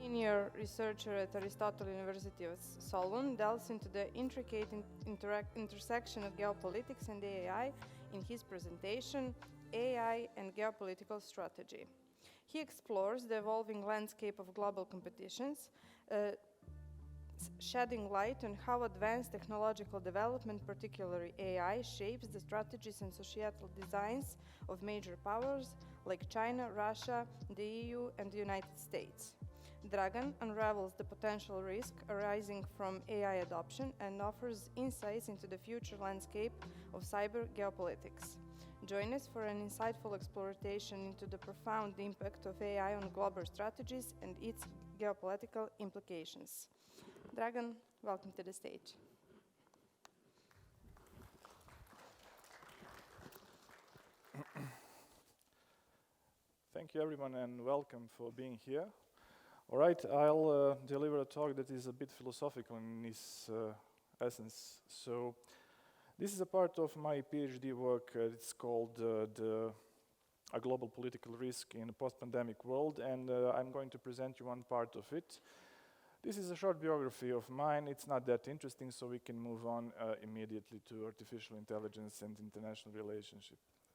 senior researcher at Aristotle University of Solun, delves into the intricate intersection of geopolitics and AI in his presentation, AI and Geopolitical Strategy. He explores the evolving landscape of global competitions, shedding light on how advanced technological development, particularly AI, shapes the strategies and societal designs of major powers like China, Russia, the EU, and the United States. Dragan unravels the potential risk arising from AI adoption and offers insights into the future landscape of cyber-geopolitics. Join us for an insightful exploration into the profound impact of AI on global strategies and its geopolitical implications. Dragan, welcome to the stage. Thank you, everyone, and welcome for being here. All right, I'll deliver a talk that is a bit philosophical in its essence. So, this is a part of my PhD work. It's called A Global Political Risk in a Post-Pandemic World, and I'm going to present you one part of it. This is a short biography of mine. It's not that interesting, so we can move on immediately to artificial intelligence and international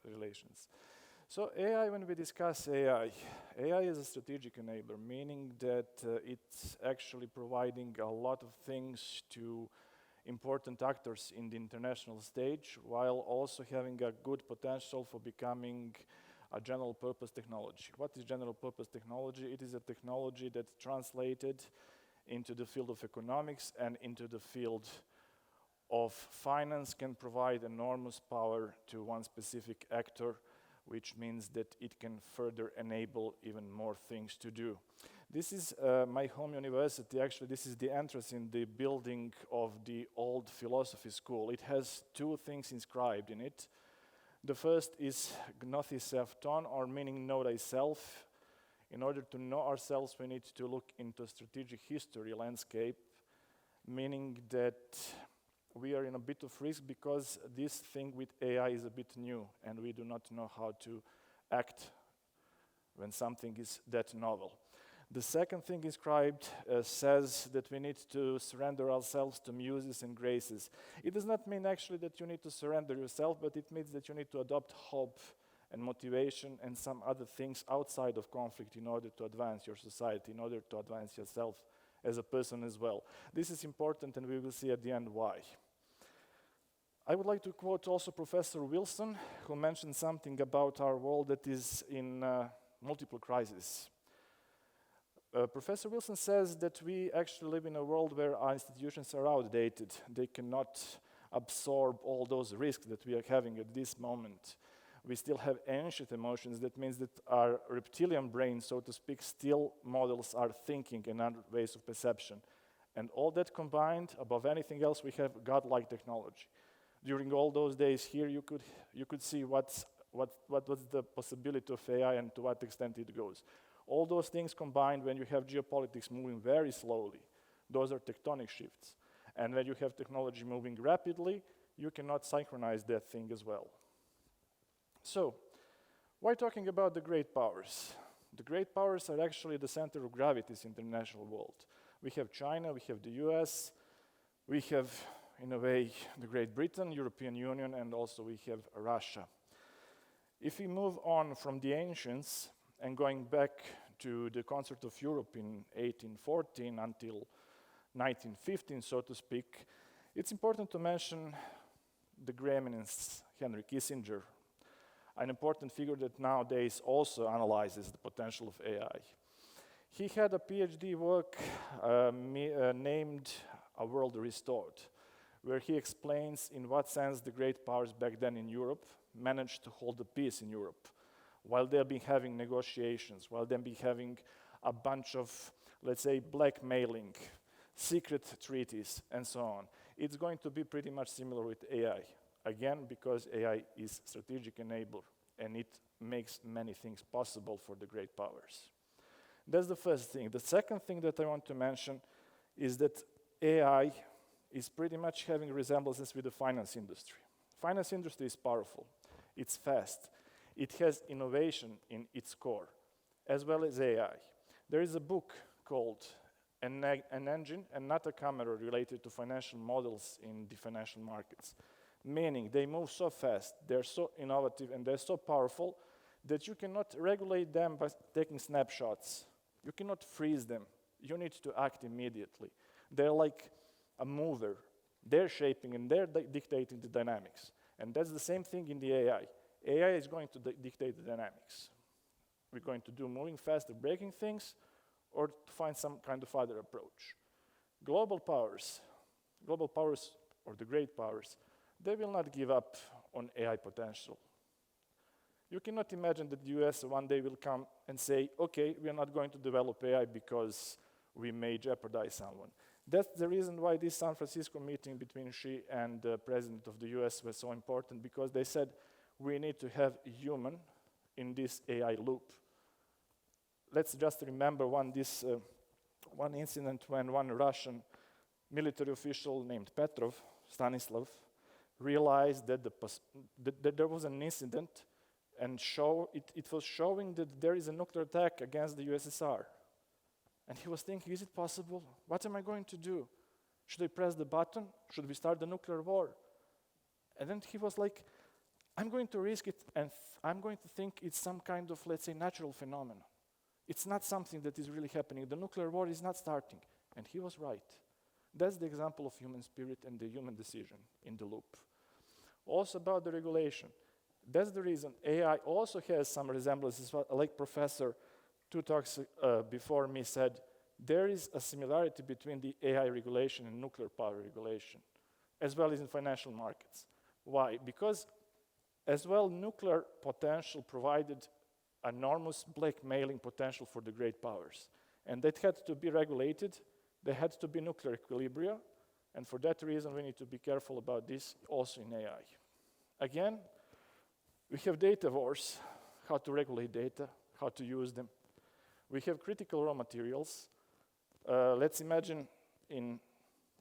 relations. So AI, when we discuss AI is a strategic enabler, meaning that it's actually providing a lot of things to important actors in the international stage, while also having a good potential for becoming a general purpose technology. What is general purpose technology? It is a technology that translated into the field of economics and into the field of finance can provide enormous power to one specific actor, which means that it can further enable even more things to do. This is my home university. Actually, this is the entrance in the building of the old philosophy school. It has two things inscribed in it. The first is gnosis ton, or meaning know thyself. In order to know ourselves, we need to look into strategic history landscape, meaning that we are in a bit of risk because this thing with AI is a bit new and we do not know how to act when something is that novel. The second thing inscribed says that we need to surrender ourselves to muses and graces. It does not mean actually that you need to surrender yourself, but it means that you need to adopt hope and motivation and some other things outside of conflict in order to advance your society, in order to advance yourself as a person as well. This is important, and we will see at the end why. I would like to quote also Professor Wilson, who mentioned something about our world that is in multiple crises. Professor Wilson says that we actually live in a world where our institutions are outdated. They cannot absorb all those risks that we are having at this moment. We still have ancient emotions. That means that our reptilian brain, so to speak, still models our thinking and our ways of perception. And all that combined, above anything else, we have godlike technology. During all those days here, you could see what was the possibility of AI and to what extent it goes. All those things combined, when you have geopolitics moving very slowly, those are tectonic shifts. And when you have technology moving rapidly, you cannot synchronize that thing as well. So, why talking about the great powers? The great powers are actually the center of gravity in the international world. We have China, we have the US, we have, in a way, the Great Britain, European Union, and also we have Russia. If we move on from the ancients and going back to the concert of Europe in 1814 until 1915, so to speak, it's important to mention the great eminence Henry Kissinger, an important figure that nowadays also analyzes the potential of AI. He had a PhD work named A World Restored, where he explains in what sense the great powers back then in Europe managed to hold the peace in Europe, while they've been having negotiations, while they've been having a bunch of, let's say, blackmailing, secret treaties, and so on. It's going to be pretty much similar with AI. Again, because AI is strategic enabler, and it makes many things possible for the great powers. That's the first thing. The second thing that I want to mention is that AI is pretty much having resemblances with the finance industry. Finance industry is powerful, it's fast, it has innovation in its core, as well as AI. There is a book called an engine and not a camera related to financial models in the financial markets. Meaning they move so fast, they're so innovative, and they're so powerful that you cannot regulate them by taking snapshots. You cannot freeze them. You need to act immediately. They're like a mover. They're shaping and they're dictating the dynamics. And that's the same thing in the AI. AI is going to dictate the dynamics. We're going to do moving faster, breaking things, or to find some kind of other approach. Global powers or the great powers, they will not give up on AI potential. You cannot imagine that the US one day will come and say, okay, we are not going to develop AI because we may jeopardize someone. That's the reason why this San Francisco meeting between Xi and the president of the US was so important, because they said we need to have a human in this AI loop. Let's just remember one incident when one Russian military official named Stanislav, realized that, that there was an incident and it was showing that there is a nuclear attack against the USSR. And he was thinking, is it possible? What am I going to do? Should I press the button? Should we start the nuclear war? And then he was like, I'm going to risk it, and I'm going to think it's some kind of, let's say, natural phenomenon. It's not something that is really happening. The nuclear war is not starting. And he was right. That's the example of human spirit and the human decision in the loop. Also about the regulation. That's the reason AI also has some resemblances, like Professor two talks before me said, there is a similarity between the AI regulation and nuclear power regulation, as well as in financial markets. Why? Because as well, nuclear potential provided enormous blackmailing potential for the great powers. And that had to be regulated. There had to be nuclear equilibria. And for that reason, we need to be careful about this also in AI. Again, we have data wars, how to regulate data, how to use them. We have critical raw materials. Let's imagine in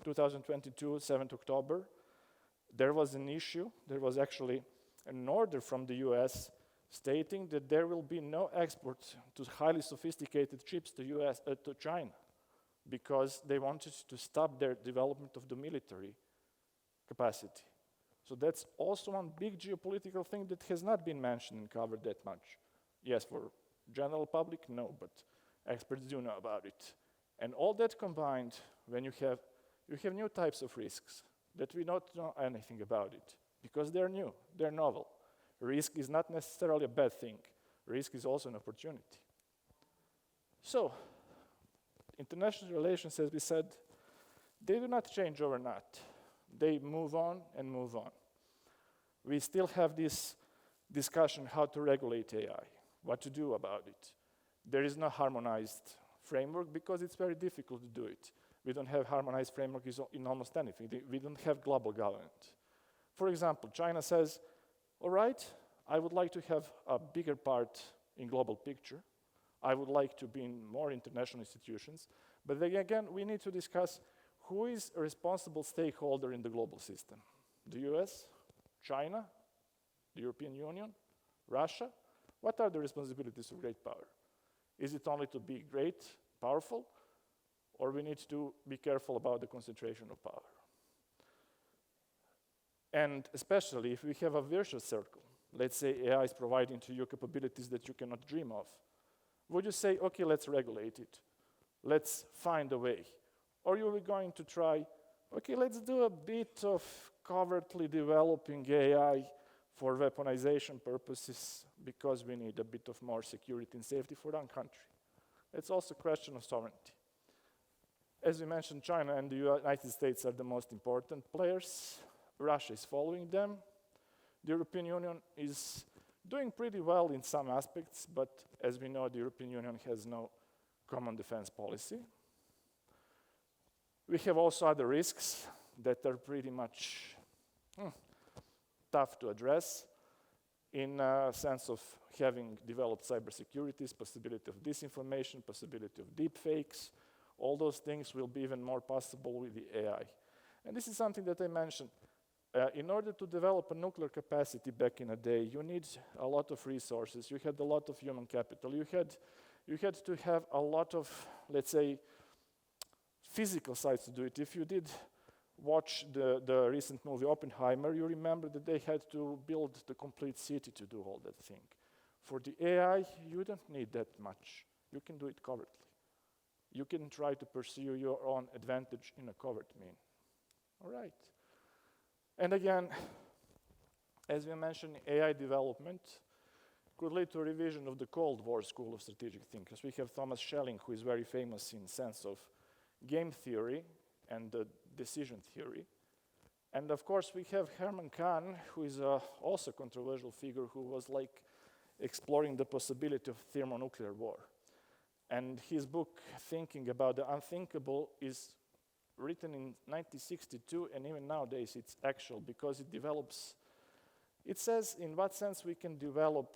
2022, 7th October, there was an issue. There was actually an order from the US stating that there will be no export to highly sophisticated chips to China, because they wanted to stop their development of the military capacity. So that's also one big geopolitical thing that has not been mentioned and covered that much. Yes, for general public, no, but experts do know about it. And all that combined, when you have new types of risks that we don't know anything about it, because they're new, they're novel. Risk is not necessarily a bad thing. Risk is also an opportunity. So, international relations, as we said, they do not change overnight. They move on and move on. We still have this discussion how to regulate AI, what to do about it. There is no harmonized framework because it's very difficult to do it. We don't have harmonized framework in almost anything. We don't have global government. For example, China says, all right, I would like to have a bigger part in global picture. I would like to be in more international institutions. But then again, we need to discuss who is a responsible stakeholder in the global system. The US, China, the European Union, Russia? What are the responsibilities of great power? Is it only to be great, powerful, or we need to be careful about the concentration of power? And especially if we have a virtuous circle, let's say AI is providing to you capabilities that you cannot dream of, would you say, okay, let's regulate it, let's find a way? Or you are going to try, okay, let's do a bit of covertly developing AI for weaponization purposes because we need a bit of more security and safety for our country. It's also a question of sovereignty. As we mentioned, China and the United States are the most important players. Russia is following them. The European Union is doing pretty well in some aspects, but as we know, the European Union has no common defense policy. We have also other risks that are pretty much tough to address in a sense of having developed cybersecurity, possibility of disinformation, possibility of deep fakes. All those things will be even more possible with the AI. And this is something that I mentioned. In order to develop a nuclear capacity back in a day, you need a lot of resources. You had a lot of human capital. You had you had to have a lot of, let's say, physical sites to do it. If you did watch the recent movie Oppenheimer, you remember that they had to build the complete city to do all that thing. For the AI, you don't need that much. You can do it covertly. You can try to pursue your own advantage in a covert mean. All right. And again, as we mentioned, AI development could lead to a revision of the Cold War school of strategic thinkers. We have Thomas Schelling, who is very famous in sense of game theory and decision theory. And of course, we have Herman Kahn, who is also a controversial figure, who was like exploring the possibility of thermonuclear war. And his book, Thinking About the Unthinkable, is written in 1962, and even nowadays it's actual because it develops, it says in what sense we can develop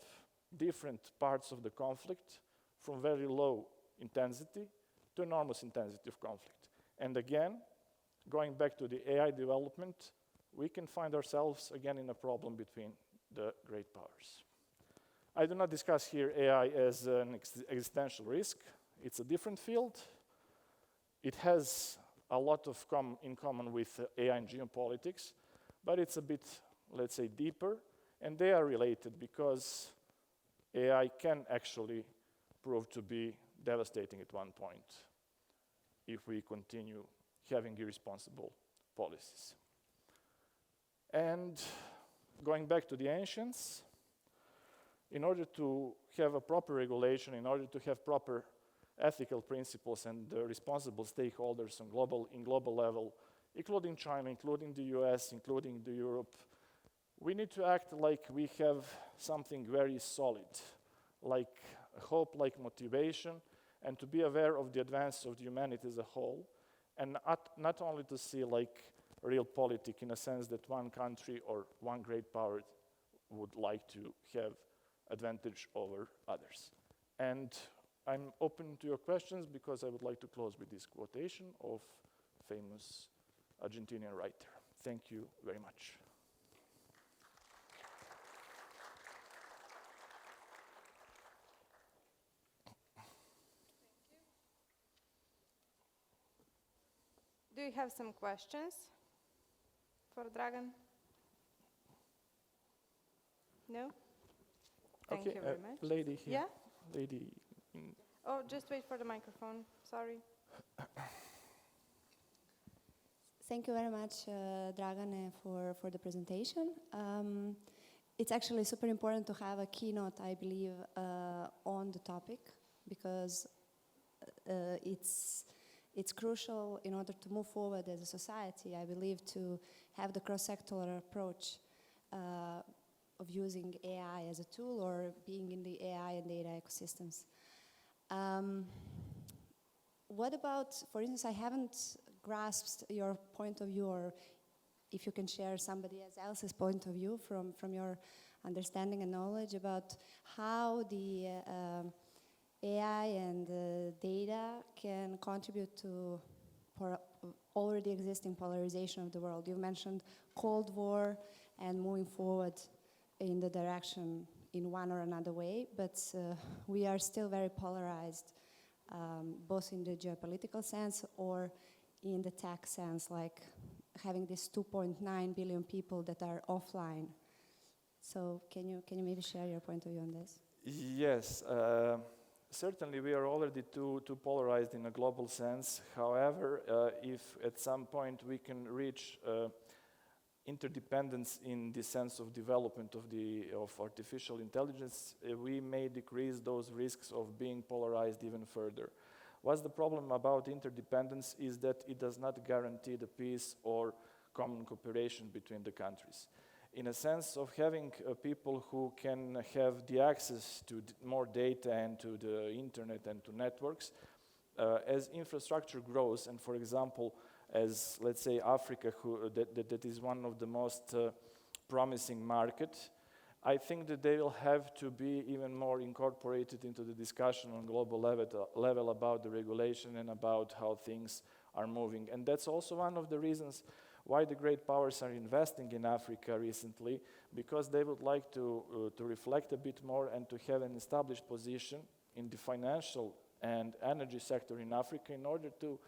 different parts of the conflict from very low intensity to enormous intensity of conflict. And again, going back to the AI development, we can find ourselves again in a problem between the great powers. I do not discuss here AI as an existential risk. It's a different field. It has a lot of in common with AI and geopolitics, but it's a bit, let's say, deeper, and they are related because AI can actually prove to be devastating at one point if we continue having irresponsible policies. And going back to the ancients, in order to have a proper regulation, in order to have proper ethical principles and responsible stakeholders on global level, including China, including the US, including the Europe, we need to act like we have something very solid, like hope, like motivation, and to be aware of the advance of the humanity as a whole, and not only to see like real politics in a sense that one country or one great power would like to have advantage over others. And I'm open to your questions because I would like to close with this quotation of famous Argentinian writer. Thank you very much. Do you have some questions for Dragan? No? Thank you very much. Lady here. Yeah? Lady. Oh, just wait for the microphone. Sorry. Thank you very much, Dragan, for the presentation. It's actually super important to have a keynote, I believe, on the topic because it's crucial in order to move forward as a society, I believe, to have the cross-sectoral approach of using AI as a tool or being in the AI and data ecosystems. What about, for instance, I haven't grasped your point of view, or if you can share somebody else's point of view from your understanding and knowledge about how the AI and data can contribute to already existing polarization of the world. You mentioned Cold War and moving forward in the direction in one or another way, but we are still very polarized, both in the geopolitical sense or in the tech sense, like having these 2.9 billion people that are offline. So can you maybe share your point of view on this? Yes, certainly we are already too polarized in a global sense. However, if at some point we can reach interdependence in the sense of development of artificial intelligence, we may decrease those risks of being polarized even further. What's the problem about interdependence is that it does not guarantee the peace or common cooperation between the countries. In a sense of having people who can have the access to more data and to the internet and to networks, as infrastructure grows, and for example, as let's say Africa, that is one of the most promising markets, I think that they will have to be even more incorporated into the discussion on global level about the regulation and about how things are moving. And that's also one of the reasons why the great powers are investing in Africa recently, because they would like to reflect a bit more and to have an established position in the financial and energy sector in Africa in order to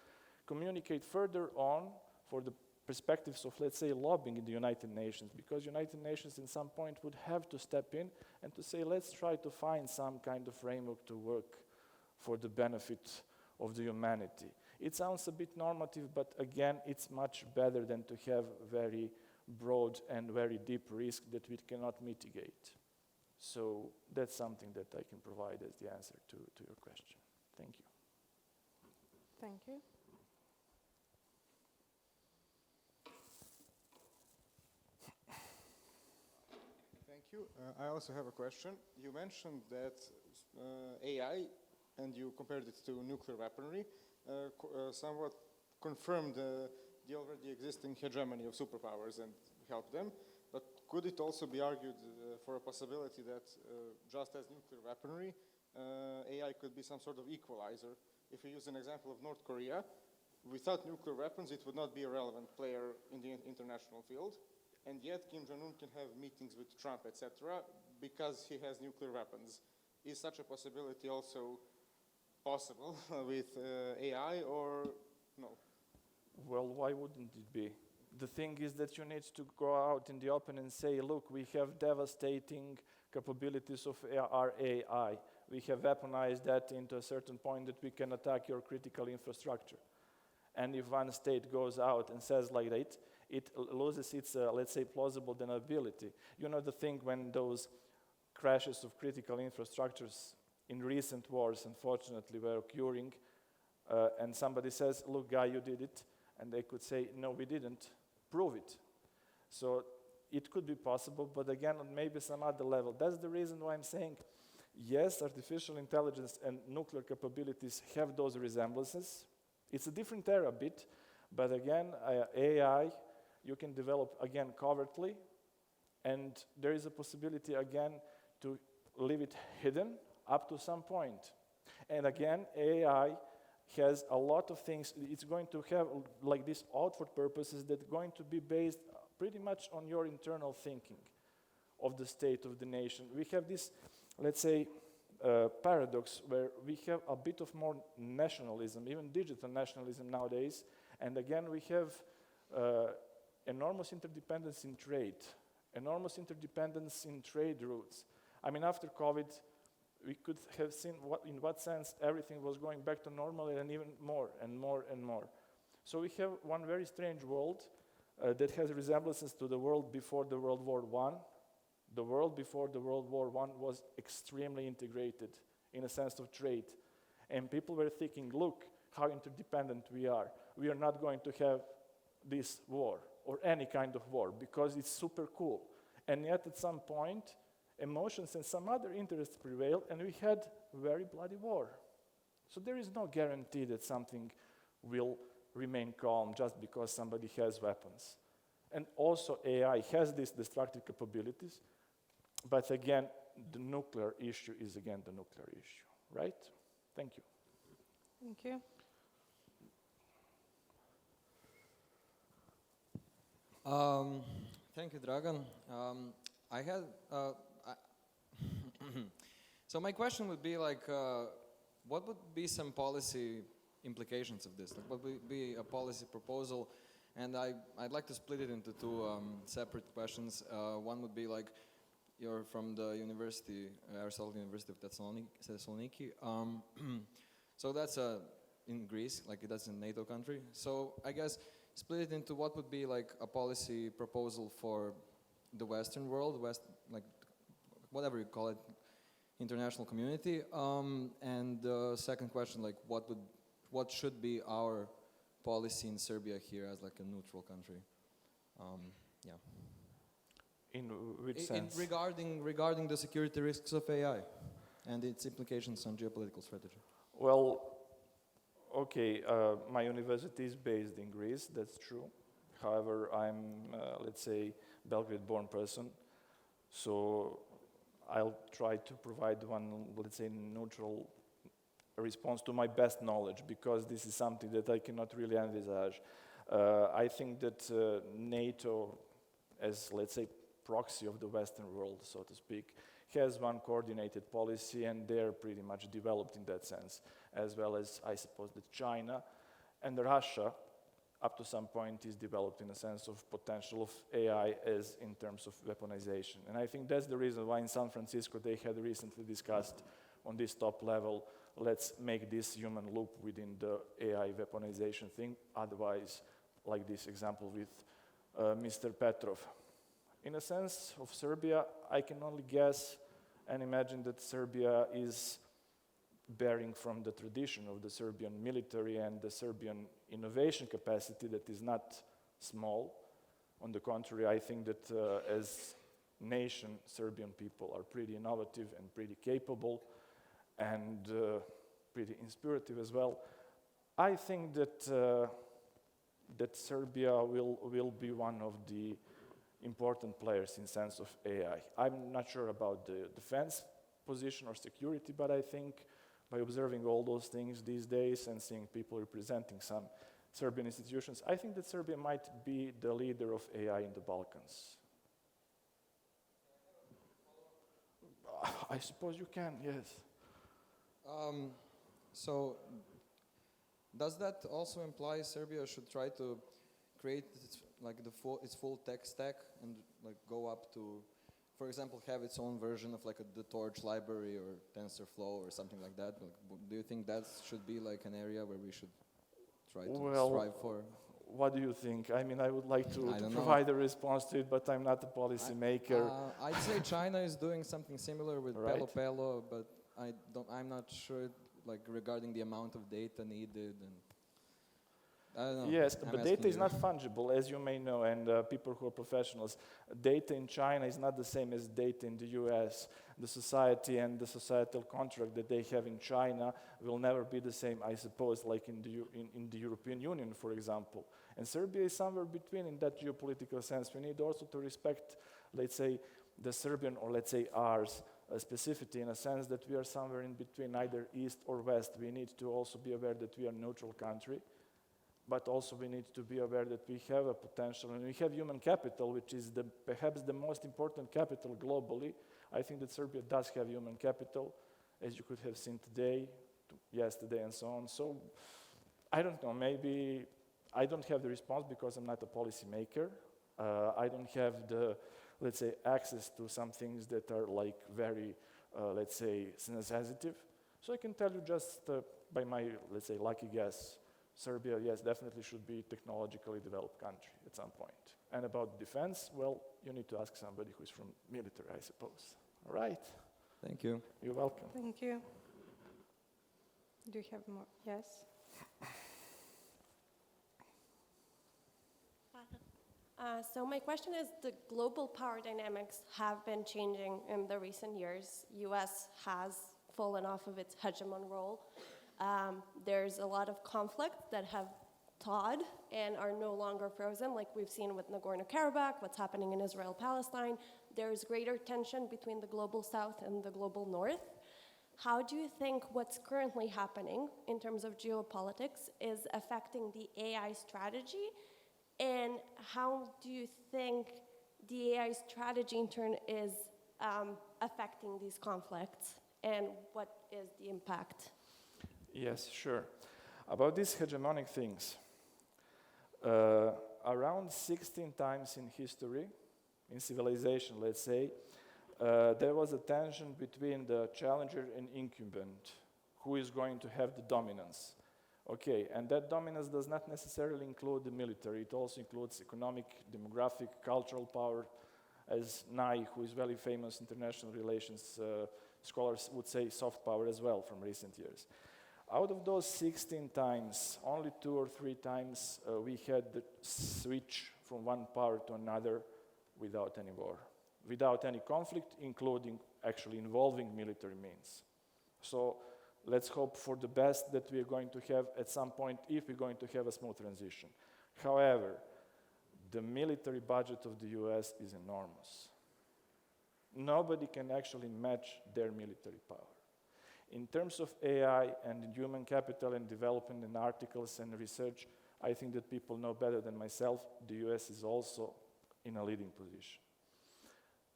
communicate further on for the perspectives of, let's say, lobbying in the United Nations, because United Nations in some point would have to step in and to say, let's try to find some kind of framework to work for the benefit of the humanity. It sounds a bit normative, but again, it's much better than to have very broad and very deep risk that we cannot mitigate. So that's something that I can provide as the answer to your question. Thank you. Thank you. Thank you. I also have a question. You mentioned that AI, and you compared it to nuclear weaponry, somewhat confirmed the already existing hegemony of superpowers and helped them. But could it also be argued for a possibility that just as nuclear weaponry, AI could be some sort of equalizer? If we use an example of North Korea, without nuclear weapons, it would not be a relevant player in the international field. And yet Kim Jong-un can have meetings with Trump, etc., because he has nuclear weapons. Is such a possibility also possible with AI, or no? Well, why wouldn't it be? The thing is that you need to go out in the open and say, look, we have devastating capabilities of our AI. We have weaponized that into a certain point that we can attack your critical infrastructure. And if one state goes out and says like that, it loses its, let's say, plausible deniability. You know the thing when those crashes of critical infrastructures in recent wars, unfortunately, were occurring, and somebody says, look, guy, you did it, and they could say, no, we didn't, prove it. So it could be possible, but again, on maybe some other level. That's the reason why I'm saying, yes, artificial intelligence and nuclear capabilities have those resemblances. It's a different era a bit, but again, AI, you can develop, again, covertly, and there is a possibility, again, to leave it hidden up to some point. And again, AI has a lot of things. It's going to have like these outward purposes that are going to be based pretty much on your internal thinking of the state of the nation. We have this, let's say, paradox where we have a bit of more nationalism, even digital nationalism nowadays, and again we have enormous interdependence in trade, enormous interdependence in trade routes. I mean, after COVID, we could have seen in what sense everything was going back to normal, and even more and more and more. So we have one very strange world that has resemblances to the world before the World War I. The world before the World War I was extremely integrated in a sense of trade. And people were thinking, look how interdependent we are. We are not going to have this war or any kind of war because it's super cool. And yet at some point, emotions and some other interests prevailed, and we had very bloody war. So there is no guarantee that something will remain calm just because somebody has weapons. And also AI has these destructive capabilities, but again, the nuclear issue is again the nuclear issue, right? Thank you. Thank you. Thank you, Dragan. I had so my question would be like, what would be some policy implications of this? Like, what would be a policy proposal? And I'd like to split it into two separate questions. One would be like, you're from the university, Aristotle University of Thessaloniki. So that's in Greece, like that's a NATO country. So I guess split it into what would be like a policy proposal for the Western world, like whatever you call it, international community. And the second question, like what should be our policy in Serbia here as like a neutral country? Yeah. In which sense? Regarding the security risks of AI and its implications on geopolitical strategy. Well, okay, my university is based in Greece, that's true. However, I'm, let's say, Belgrade-born person, so I'll try to provide one, let's say, neutral response to my best knowledge, because this is something that I cannot really envisage. I think that NATO, as, let's say, proxy of the Western world, so to speak, has one coordinated policy, and they're pretty much developed in that sense, as well as, I suppose, that China and Russia, up to some point, is developed in a sense of potential of AI as in terms of weaponization. And I think that's the reason why in San Francisco they had recently discussed on this top level, let's make this human loop within the AI weaponization thing, otherwise, like this example with Mr. Petrov. In a sense of Serbia, I can only guess and imagine that Serbia is bearing from the tradition of the Serbian military and the Serbian innovation capacity that is not small. On the contrary, I think that as nation, Serbian people are pretty innovative and pretty capable and pretty inspirative as well. I think that that Serbia will be one of the important players in sense of AI. I'm not sure about the defense position or security, but I think by observing all those things these days and seeing people representing some Serbian institutions, I think that Serbia might be the leader of AI in the Balkans. I suppose you can, yes. So, does that also imply Serbia should try to create its full tech stack and like go up to, for example, have its own version of like the Torch library or TensorFlow or something like that? Like, do you think that should be like an area where we should try to strive for? What do you think? I mean, I would like to provide a response to it, but I'm not a policy maker. I'd say China is doing something similar with Right. Pelo, but I'm not sure like regarding the amount of data needed and I don't know. Yes, I'm but asking data is you. not fungible, as you may know, and people who are professionals. Data in China is not the same as data in the US. The society and the societal contract that they have in China will never be the same, I suppose, like in the European Union, for example. And Serbia is somewhere between in that geopolitical sense. We need also to respect, let's say, the Serbian, or let's say ours, specificity in a sense that we are somewhere in between, either east or west. We need to also be aware that we are a neutral country, but also we need to be aware that we have a potential and we have human capital, which is perhaps the most important capital globally. I think that Serbia does have human capital, as you could have seen today, yesterday, and so on. So I don't know, maybe I don't have the response because I'm not a policy maker. I don't have the, let's say, access to some things that are like very, let's say, sensitive. So I can tell you just by my, let's say, lucky guess, Serbia, yes, definitely should be a technologically developed country at some point. And about defense, well, you need to ask somebody who's from military, I suppose. All right. Thank you. You're welcome. Thank you. Do you have more? Yes. So my question is, the global power dynamics have been changing in the recent years. US has fallen off of its hegemon role. There's a lot of conflicts that have thawed and are no longer frozen, like we've seen with Nagorno-Karabakh, what's happening in Israel-Palestine. There's greater tension between the global south and the global north. How do you think what's currently happening in terms of geopolitics is affecting the AI strategy? And how do you think the AI strategy in turn is affecting these conflicts? And what is the impact? Yes, sure. About these hegemonic things, around 16 times in history, in civilization, let's say, there was a tension between the challenger and incumbent, who is going to have the dominance. Okay, and that dominance does not necessarily include the military. It also includes economic, demographic, cultural power, as Nye, who is very famous international relations scholars would say soft power as well from recent years. Out of those 16 times, only 2 or 3 times we had the switch from one power to another without any war, without any conflict, including actually involving military means. So let's hope for the best that we are going to have at some point, if we're going to have a smooth transition. However, the military budget of the US is enormous. Nobody can actually match their military power. In terms of AI and human capital and development and articles and research, I think that people know better than myself, the US is also in a leading position.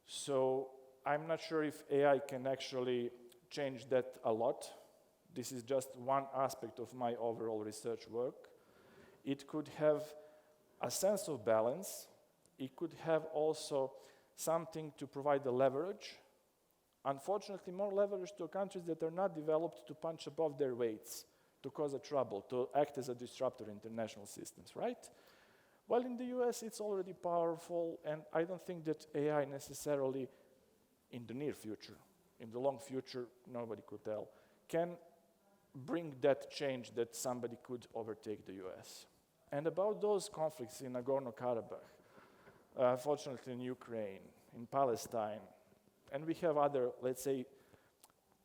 So I'm not sure if AI can actually change that a lot. This is just one aspect of my overall research work. It could have a sense of balance. It could have also something to provide the leverage. Unfortunately, more leverage to countries that are not developed to punch above their weights, to cause a trouble, to act as a disruptor in international systems, right? Well, in the US, it's already powerful, and I don't think that AI necessarily, in the near future, in the long future, nobody could tell, can bring that change that somebody could overtake the US. And about those conflicts in Nagorno-Karabakh, unfortunately in Ukraine, in Palestine, and we have other, let's say,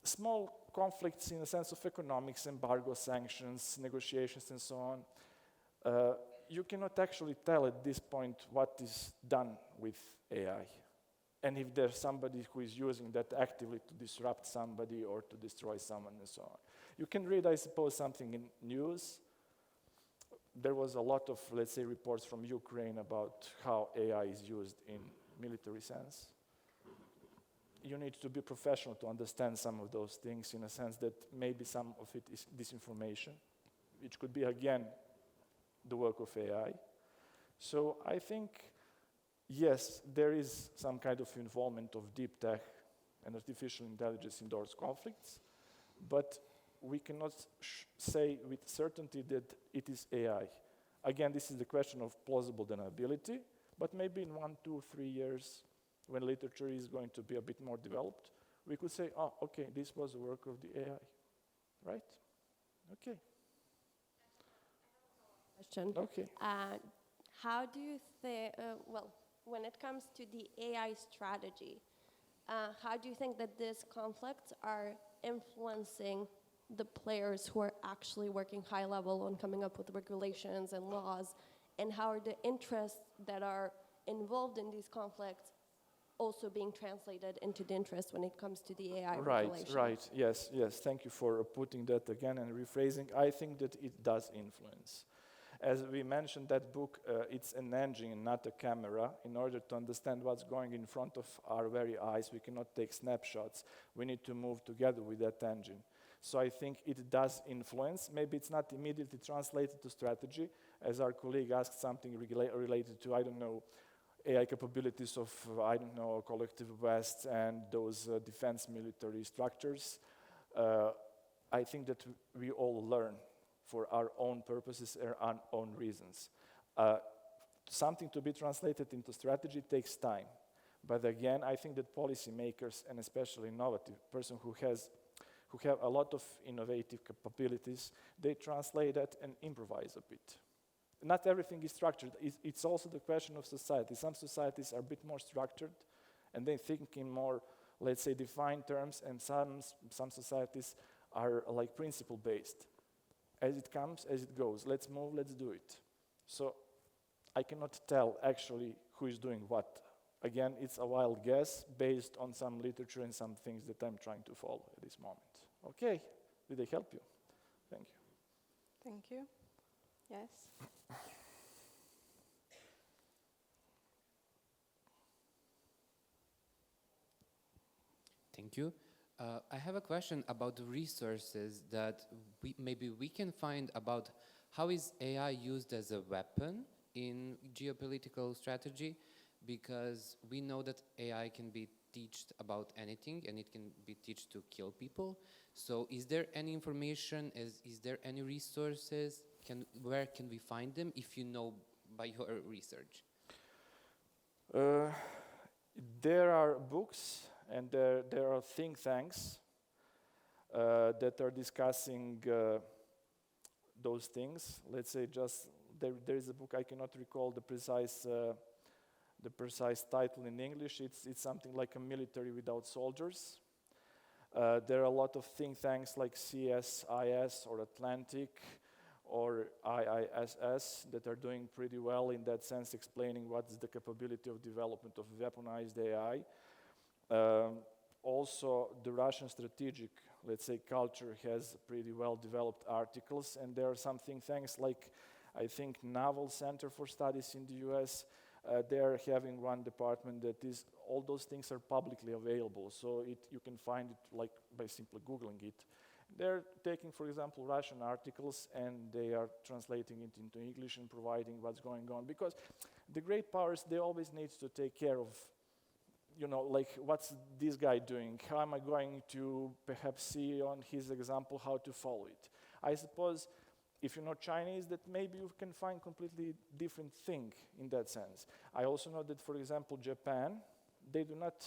small conflicts in the sense of economics, embargo, sanctions, negotiations, and so on. You cannot actually tell at this point what is done with AI. And if there's somebody who is using that actively to disrupt somebody or to destroy someone and so on. You can read, I suppose, something in news. There was a lot of, let's say, reports from Ukraine about how AI is used in military sense. You need to be professional to understand some of those things, in a sense that maybe some of it is disinformation, which could be, again, the work of AI. So I think, yes, there is some kind of involvement of deep tech and artificial intelligence in those conflicts, but we cannot say with certainty that it is AI. Again, this is the question of plausible deniability, but maybe in 1, 2, 3 years, when literature is going to be a bit more developed, we could say, oh, okay, this was the work of the AI, right? Okay. Question. Okay. How do you think, well, when it comes to the AI strategy, how do you think that these conflicts are influencing the players who are actually working high level on coming up with regulations and laws, and how are the interests that are involved in these conflicts also being translated into the interest when it comes to the AI regulation? Right, yes. Thank you for putting that again and rephrasing. I think that it does influence. As we mentioned, that book, it's an engine, not a camera. In order to understand what's going in front of our very eyes, we cannot take snapshots. We need to move together with that engine. So I think it does influence. Maybe it's not immediately translated to strategy, as our colleague asked something related to, I don't know, AI capabilities of, I don't know, collective West and those defense military structures. I think that we all learn for our own purposes and our own reasons. Something to be translated into strategy takes time. But again, I think that policymakers, and especially innovative person who have a lot of innovative capabilities, they translate that and improvise a bit. Not everything is structured. It's also the question of society. Some societies are a bit more structured, and they think in more, let's say, defined terms, and some societies are like principle-based. As it comes, as it goes. Let's move, let's do it. So I cannot tell actually who is doing what. Again, it's a wild guess based on some literature and some things that I'm trying to follow at this moment. Okay, did I help you? Thank you. Thank you. Yes. Thank you. I have a question about the resources that maybe we can find about how is AI used as a weapon in geopolitical strategy, because we know that AI can be taught about anything and it can be taught to kill people. So is there any information, is there any resources, where can we find them if you know by your research? There are books and there are think tanks that are discussing those things. Let's say just, there is a book, I cannot recall the precise title in English. It's something like A Military Without Soldiers. There are a lot of think tanks like CSIS or Atlantic or IISS that are doing pretty well in that sense, explaining what is the capability of development of weaponized AI. Also, the Russian strategic, let's say, culture has pretty well developed articles, and there are some think tanks like, I think, Naval Center for Studies in the US. They are having one department that is, all those things are publicly available, so you can find it like by simply Googling it. They're taking, for example, Russian articles and they are translating it into English and providing what's going on. Because the great powers, they always need to take care of, you know, like what's this guy doing? How am I going to perhaps see on his example how to follow it? I suppose if you know Chinese, that maybe you can find completely different thing in that sense. I also know that, for example, Japan, they do not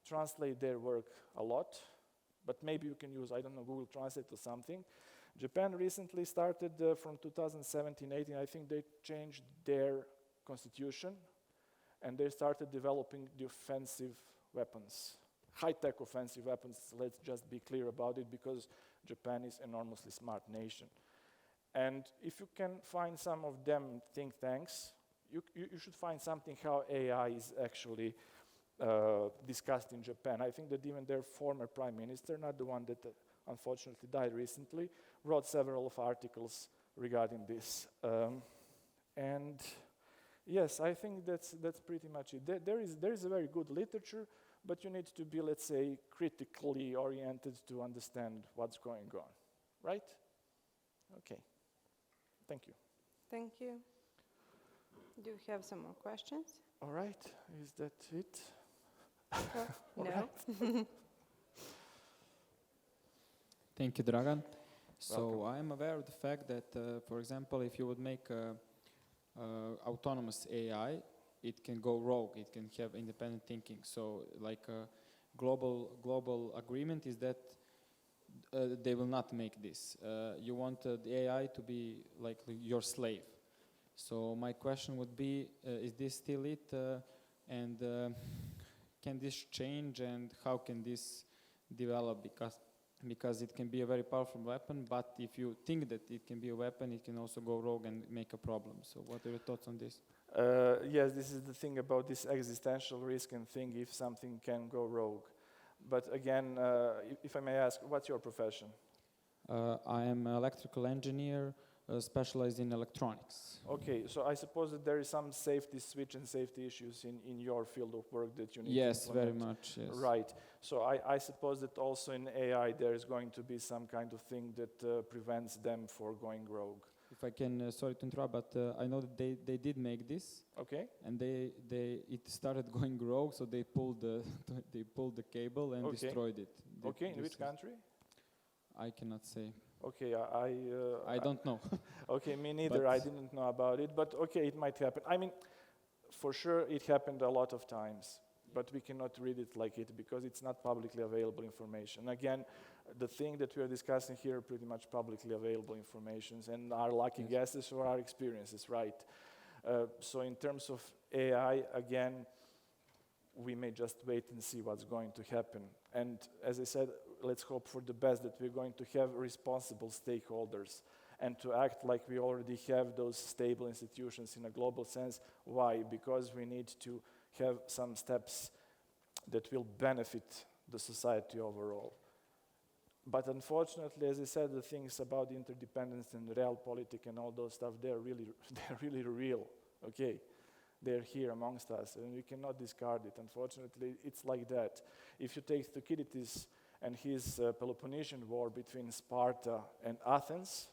translate their work a lot, but maybe you can use, I don't know, Google Translate or something. Japan recently started from 2017-18, I think they changed their constitution and they started developing the offensive weapons, high-tech offensive weapons. Let's just be clear about it because Japan is an enormously smart nation. And if you can find some of them think tanks, you should find something how AI is actually discussed in Japan. I think that even their former prime minister, not the one that unfortunately died recently, wrote several of articles regarding this. And yes, I think that's pretty much it. There is a very good literature, but you need to be, let's say, critically oriented to understand what's going on, right? Okay. Thank you. Thank you. Do you have some more questions? All right. Is that it? No. Thank you, Dragan. So Welcome. I'm aware of the fact that, for example, if you would make autonomous AI, it can go rogue. It can have independent thinking. So, like a global agreement is that they will not make this. You want the AI to be like your slave. So my question would be, is this still it? And can this change and how can this develop? Because it can be a very powerful weapon, but if you think that it can be a weapon, it can also go rogue and make a problem. So what are your thoughts on this? Yes, this is the thing about this existential risk and thing if something can go rogue. But again, if I may ask, what's your profession? I am an electrical engineer specialized in electronics. Okay, so I suppose that there is some safety switch and safety issues in your field of work that you need Yes, to very implement. much, yes. Right, so I suppose that also in AI there is going to be some kind of thing that prevents them for going rogue. If I can, sorry to interrupt, but I know that they did make this. Okay. And it started going rogue, so they pulled the cable and destroyed it. Okay, in which country? I cannot say. Okay, I don't know. Okay, me neither. I didn't know about it, but okay, it might happen. I mean, for sure, it happened a lot of times, but we cannot read it like it because it's not publicly available information. Again, the thing that we are discussing here are pretty much publicly available informations and our lucky guesses or our experiences, right? So in terms of AI, again, we may just wait and see what's going to happen. And as I said, let's hope for the best that we're going to have responsible stakeholders and to act like we already have those stable institutions in a global sense. Why? Because we need to have some steps that will benefit the society overall. But unfortunately, as I said, the things about the interdependence and realpolitik and all those stuff, they're really real, okay? They're here amongst us, and we cannot discard it. Unfortunately, it's like that. If you take Thucydides and his Peloponnesian War between Sparta and Athens,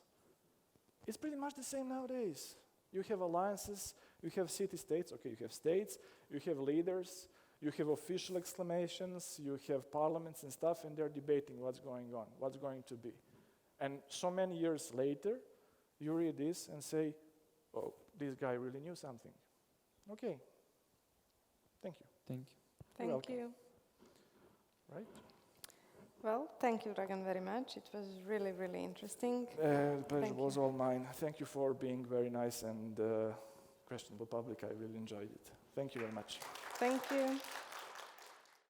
it's pretty much the same nowadays. You have alliances, you have city-states, okay, you have states, you have leaders, you have official exclamations, you have parliaments and stuff, and they're debating what's going on, what's going to be. And so many years later, you read this and say, oh, this guy really knew something. Okay. Thank you. Thank you. Thank you. Right? Well, thank you, Dragan, very much. It was really, really interesting. The pleasure Thank was you. all mine. Thank you for being very nice and questionable public. I really enjoyed it. Thank you very much. Thank you.